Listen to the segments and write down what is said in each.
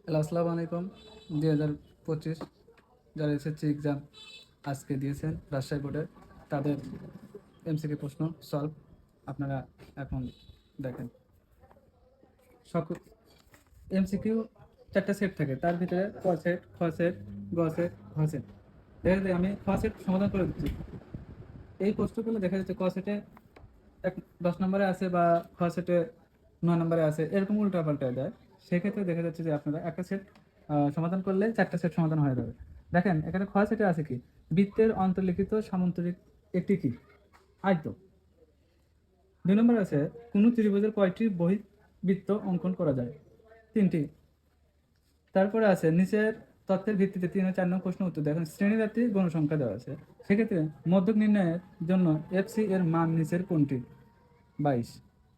Hello, আসসালামু আলাইকুম। 2025 যারা এসএসসি এক্সাম আজকে দিয়েছেন রাজশাহী বোর্ডের, তাদের এমসিকিউ প্রশ্ন সলভ আপনারা এখন দেখেন। সকল এমসিকিউ 4টা সেট থাকে, তার ভিতরে ক সেট, খ সেট, গ সেট, ঘ সেট। দেখা যায় আমি খ সেট সমাধান করে দিচ্ছি। এই প্রশ্নগুলো দেখা যাচ্ছে ক সেটে 10 নম্বরে আছে বা খ সেটে 9 নম্বরে আছে, এরকম উল্টা পাল্টা দেয়। সেক্ষেত্রে দেখা যাচ্ছে যে আপনারা একটা সেট সমাধান করলে 4টা সেট সমাধান হয়ে যাবে। দেখেন এখানে খ সেটে আছে কি, বৃত্তের অন্তর্লিখিত সামান্তরিক একটি কি আয়ত। 2 নম্বর আছে কোন ত্রিভুজের কয়টি বহির্বৃত্ত অঙ্কন করা যায়, 3টি। তারপরে আছে নিচের তথ্যের ভিত্তিতে 3 ও 4 নং প্রশ্ন উত্তর দেখেন। শ্রেণীব্যাপ্তি গণসংখ্যা দেওয়া আছে, সেক্ষেত্রে মধ্যক নির্ণয়ের জন্য এফসি এর মান নিচের কোনটি, 22,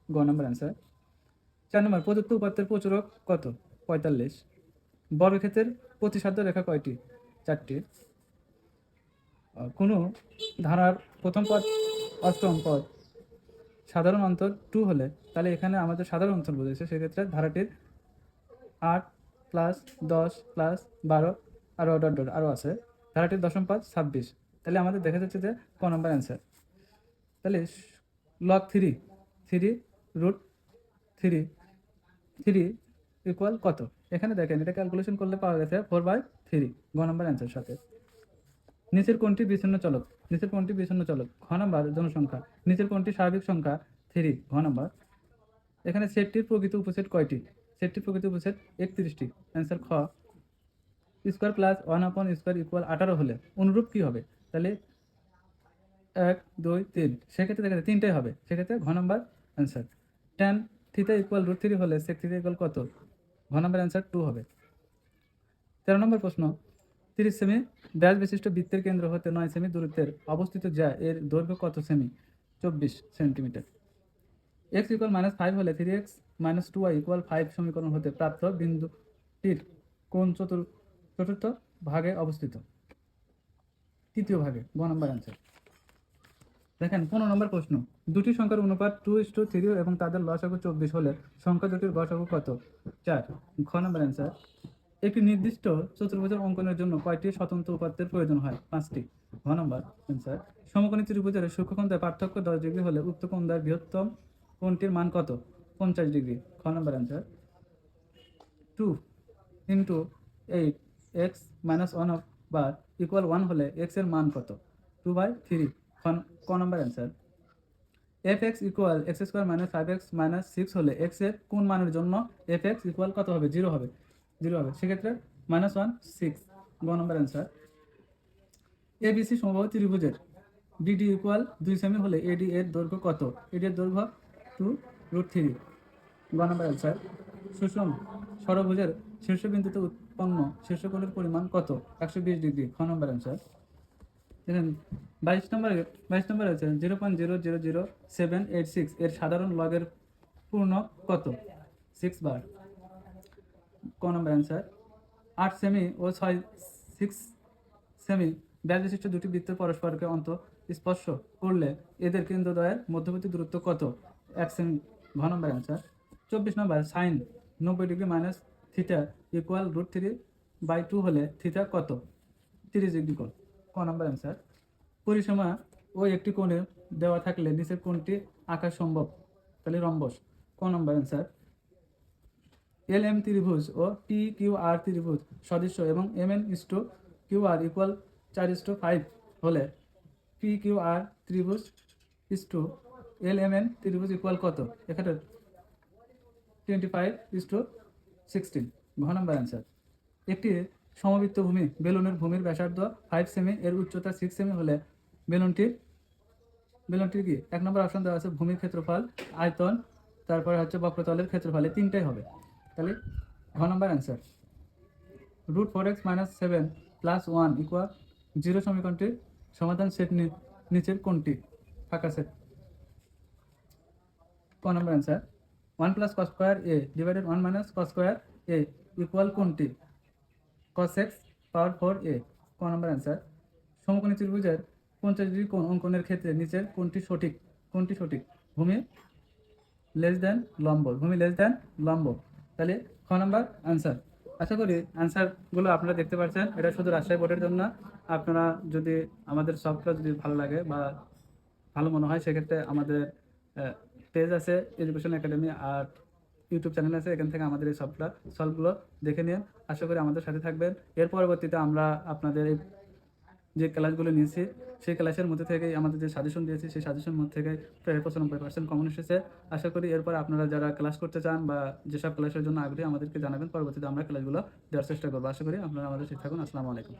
গ নম্বর অ্যান্সার। 4 নম্বর প্রদত্ত উপাত্তের প্রচুরক কত, 45। বর্গক্ষেত্রের প্রতিসাধ্য রেখা কয়টি, 4টি। কোনো ধারার প্রথম পদ অষ্টম পদ সাধারণ অন্তর 2 হলে, তাহলে এখানে আমাদের সাধারণ অন্তর বোঝাচ্ছে, সেক্ষেত্রে ধারাটির 8 প্লাস 10 প্লাস 12 আরও ডট ডট আরও আছে, ধারাটির দশম পদ 26। তাহলে আমাদের দেখা যাচ্ছে যে ক নম্বর অ্যান্সার। তাহলে লগ 3 ইকুয়াল কত, এখানে দেখেন এটা ক্যালকুলেশন করলে পাওয়া গেছে 4/3, গ নম্বর অ্যান্সার সাথে। নিচের কোনটি বিচ্ছিন্ন চলক, ঘ নম্বর জনসংখ্যা। নিচের কোনটি স্বাভাবিক সংখ্যা, 3, ঘ নম্বর। এখানে সেটটির প্রকৃত উপসেট কয়টি, সেটটির প্রকৃত উপসেট 31টি, অ্যান্সার খ। স্কোয়ার প্লাস 1/স্কোয়ার ইকুয়াল 18 হলে অনুরূপ কি হবে, তাহলে 1 2 3, সেক্ষেত্রে দেখা যায় 3টাই হবে, সেক্ষেত্রে ঘ number answer. tan theta equal √3 হলে sec থিটা ইকুয়াল কত, ঘ নম্বর অ্যান্সার 2 হবে। 13 নম্বর প্রশ্ন, 30 সেমি ব্যাস বিশিষ্ট বৃত্তের কেন্দ্র হতে 9 সেমি দূরত্বের অবস্থিত যা এর দৈর্ঘ্য কত সেমি, 24 সেন্টিমিটার। এক্স ইকুয়াল -5 হলে 3x - 2y ইকুয়াল 5 সমীকরণ হতে প্রাপ্ত বিন্দুটির কোন চতুর্থ ভাগে অবস্থিত, তৃতীয় ভাগে, গ নম্বর অ্যান্সার। দেখেন 15 নম্বর প্রশ্ন, দুটি সংখ্যার অনুপাত 2:3 এবং তাদের লসাগু 24 হলে সংখ্যা দুটির গসাগু কত, 4, খ নম্বর অ্যান্সার। একটি নির্দিষ্ট চতুর্ভুজের অঙ্কনের জন্য কয়টি স্বতন্ত্র উপাত্তের প্রয়োজন হয়, 5টি, ঘ নম্বর অ্যান্সার। সমকোণী ত্রিভুজের সূক্ষ্মকোণের পার্থক্য 10 ডিগ্রি হলে উক্ত কোণের বৃহত্তম কোণটির মান কত, 50 ডিগ্রি, খ নম্বর অ্যান্সার। 2 ইন্টু 8 x - 1 বার ইকুয়াল 1 হলে x এর মান কত, 2/3, ক number answer. fx equal x² - 5x - 6 হলে x এর কোন মানের জন্য fx ইকুয়াল কত হবে, 0 হবে, সেক্ষেত্রে -1 6, গ নম্বর অ্যান্সার। এবিসি সমবাহু ত্রিভুজের বিডি ইকুয়াল 2 সেমি হলে এডি এর দৈর্ঘ্য কত, এডি এর দৈর্ঘ্য 2√3, গ নম্বর অ্যান্সার। সুষম ষড়ভুজের শীর্ষবিন্দুতে উৎপন্ন শীর্ষকোণের পরিমাণ কত, 120 ডিগ্রি, খ নম্বর অ্যান্সার। দেখেন 22 নম্বর আছে 0.000786 এর সাধারণ লগের পূর্ণ কত, 6 বার, ক নম্বর অ্যান্সার। 8 সেমি ও 6 সেমি ব্যাস বিশিষ্ট দুটি বৃত্ত পরস্পরকে স্পর্শ করলে এদের কেন্দ্রদ্বয়ের মধ্যবর্তী দূরত্ব কত, 1 সেমি, ঘ number answer. 24 number sine 90 degree minus theta equal √3/2 হলে থিটা কত, 30 ডিগ্রি কোণ, ক নম্বর অ্যান্সার। পরিসীমা ও একটি কোণে দেওয়া থাকলে নিচের কোণটি আঁকা সম্ভব, তাহলে রম্বস, ক নম্বর অ্যান্সার। LM ত্রিভুজ ও PQR ত্রিভুজ সদৃশ্য এবং MN/QR ইকুয়াল 4:5 হলে PQR ত্রিভুজ LMN ত্রিভুজ ইকুয়াল কত, এখানে 25:16, ঘ নম্বর অ্যান্সার। একটি সমবৃত্ত ভূমি বেলুনের ভূমির ব্যাসার্ধ 5 সেমি এর উচ্চতা 6 সেমি হলে বেলুনটির কি, 1 নম্বর অপশন দেওয়া আছে ভূমির ক্ষেত্রফল, আয়তন, তারপরে হচ্ছে বক্রতলের ক্ষেত্রফল, এই তিনটাই হবে, তাহলে ঘ নম্বর অ্যান্সার। √4x - 7 + 1 ইকুয়াল 0 সমীকরণটির সমাধান সেট নিচের কোনটি, ফাঁকা সেট, ক number answer. 1 + cos² a divided 1 - cos² a equal কোনটি, cos x পাওয়ার 4a, ক নম্বর অ্যান্সার। সমকোণী ত্রিভুজের 50 ডিগ্রি কোণ অঙ্কনের ক্ষেত্রে নিচের কোনটি সঠিক, ভূমি লেস দেন লম্ব, তাহলে খ নম্বর অ্যান্সার। আশা করি অ্যান্সারগুলো আপনারা দেখতে পাচ্ছেন। এটা শুধু রাজশাহী বোর্ডের জন্য না। আপনারা যদি আমাদের সফটটা যদি ভালো লাগে বা ভালো মনে হয়, সেক্ষেত্রে আমাদের পেজ আছে এডুকেশন একাডেমি, আর ইউটিউব চ্যানেল আছে, এখান থেকে আমাদের এই সলভগুলো দেখে নিন। আশা করি আমাদের সাথে থাকবেন। এর পরবর্তীতে আমরা আপনাদের এই যে ক্লাসগুলো নিয়েছি, সেই ক্লাসের মধ্যে থেকেই আমাদের যে সাজেশন দিয়েছি, সেই সাজেশন মধ্যে থেকে প্রায় 95% কমন এসেছে। আশা করি এরপর আপনারা যারা ক্লাস করতে চান বা যেসব ক্লাসের জন্য আগ্রহী, আমাদেরকে জানাবেন। পরবর্তীতে আমরা ক্লাসগুলো দেওয়ার চেষ্টা করবো। আশা করি আপনারা আমাদের সাথে থাকুন। আসসালামু আলাইকুম।